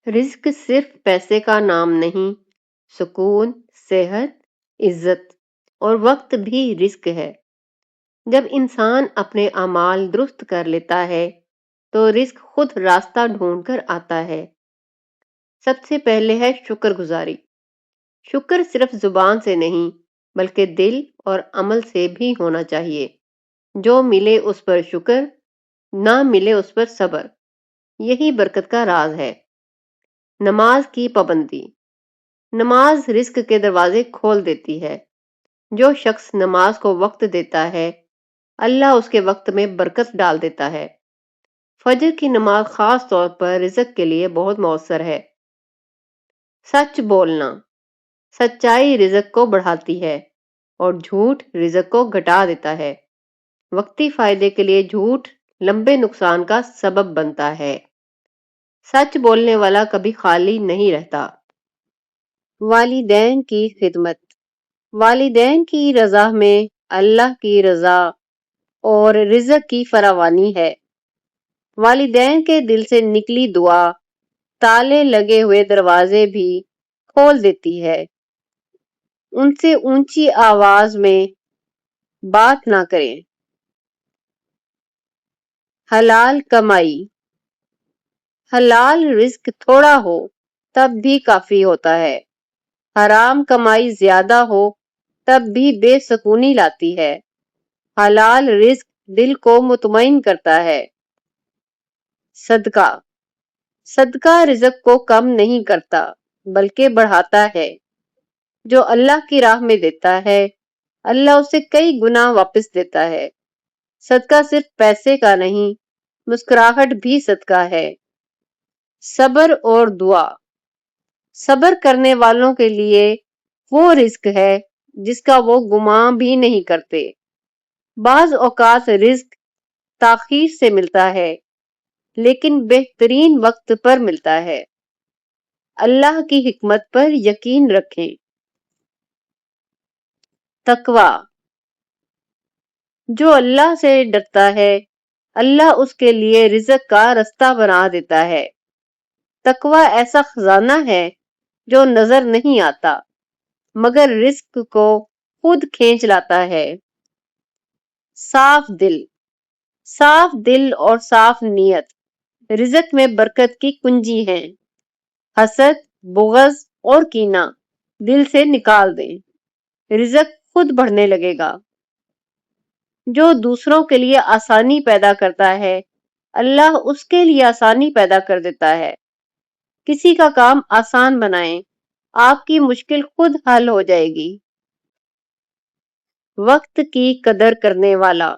رزق صرف پیسے کا نام نہیں، سکون، صحت، عزت اور وقت بھی رزق ہے۔ جب انسان اپنے اعمال درست کر لیتا ہے تو رزق خود راستہ ڈھونڈ کر آتا ہے۔ سب سے پہلے ہے شکر گزاری۔ شکر صرف زبان سے نہیں بلکہ دل اور عمل سے بھی ہونا چاہیے۔ جو ملے اس پر شکر، نہ ملے اس پر صبر، یہی برکت کا راز ہے۔ نماز کی پابندی۔ نماز رزق کے دروازے کھول دیتی ہے۔ جو شخص نماز کو وقت دیتا ہے اللہ اس کے وقت میں برکت ڈال دیتا ہے۔ فجر کی نماز خاص طور پر رزق کے لیے بہت مؤثر ہے۔ سچ بولنا۔ سچائی رزق کو بڑھاتی ہے اور جھوٹ رزق کو گھٹا دیتا ہے۔ وقتی فائدے کے لیے جھوٹ لمبے نقصان کا سبب بنتا ہے۔ سچ بولنے والا کبھی خالی نہیں رہتا۔ والدین کی خدمت۔ والدین کی رضا میں اللہ کی رضا اور رزق کی فراوانی ہے۔ والدین کے دل سے نکلی دعا تالے لگے ہوئے دروازے بھی کھول دیتی ہے۔ ان سے اونچی آواز میں بات نہ کریں۔ حلال کمائی۔ حلال رزق تھوڑا ہو تب بھی کافی ہوتا ہے۔ حرام کمائی زیادہ ہو تب بھی بے سکونی لاتی ہے۔ حلال رزق دل کو مطمئن کرتا ہے۔ صدقہ۔ صدقہ رزق کو کم نہیں کرتا بلکہ بڑھاتا ہے۔ جو اللہ کی راہ میں دیتا ہے اللہ اسے کئی گنا واپس دیتا ہے۔ صدقہ صرف پیسے کا نہیں، مسکراہٹ بھی صدقہ ہے۔ صبر اور دعا۔ صبر کرنے والوں کے لیے وہ رزق ہے جس کا وہ گمان بھی نہیں کرتے۔ بعض اوقات رزق تاخیر سے ملتا ہے لیکن بہترین وقت پر ملتا ہے۔ اللہ کی حکمت پر یقین رکھیں۔ تقوی۔ جو اللہ سے ڈرتا ہے اللہ اس کے لیے رزق کا رستہ بنا دیتا ہے۔ تقوی ایسا خزانہ ہے جو نظر نہیں آتا مگر رزق کو خود کھینچ لاتا ہے۔ صاف دل۔ صاف دل اور صاف نیت رزق میں برکت کی کنجی ہیں۔ حسد، بغض اور کینہ دل سے نکال دیں، رزق خود بڑھنے لگے گا۔ جو دوسروں کے لیے آسانی پیدا کرتا ہے اللہ اس کے لیے آسانی پیدا کر دیتا ہے۔ کسی کا کام آسان بنائیں، آپ کی مشکل خود حل ہو جائے گی۔ وقت کی قدر کرنے والا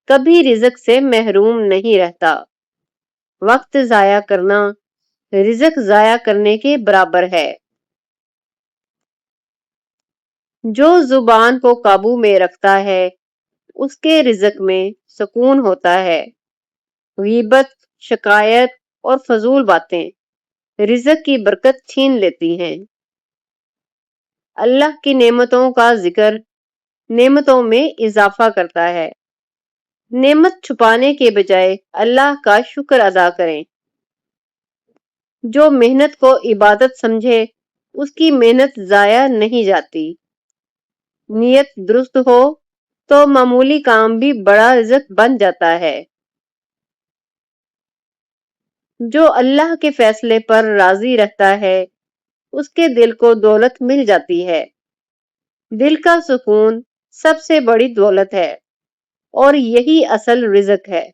کبھی رزق سے محروم نہیں رہتا۔ وقت ضائع کرنا رزق ضائع کرنے کے برابر ہے۔ جو زبان کو قابو میں رکھتا ہے اس کے رزق میں سکون ہوتا ہے۔ غیبت، شکایت اور فضول باتیں رزق کی برکت چھین لیتی ہیں۔ اللہ کی نعمتوں کا ذکر نعمتوں میں اضافہ کرتا ہے۔ نعمت چھپانے کے بجائے اللہ کا شکر ادا کریں۔ جو محنت کو عبادت سمجھے اس کی محنت ضائع نہیں جاتی۔ نیت درست ہو تو معمولی کام بھی بڑا رزق بن جاتا ہے۔ جو اللہ کے فیصلے پر راضی رہتا ہے اس کے دل کو دولت مل جاتی ہے۔ دل کا سکون سب سے بڑی دولت ہے اور یہی اصل رزق ہے۔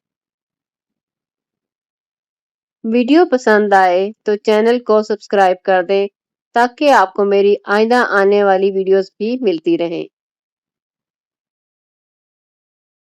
ویڈیو پسند آئے تو چینل کو سبسکرائب کر دیں تاکہ آپ کو میری آئندہ آنے والی ویڈیوز بھی ملتی رہیں۔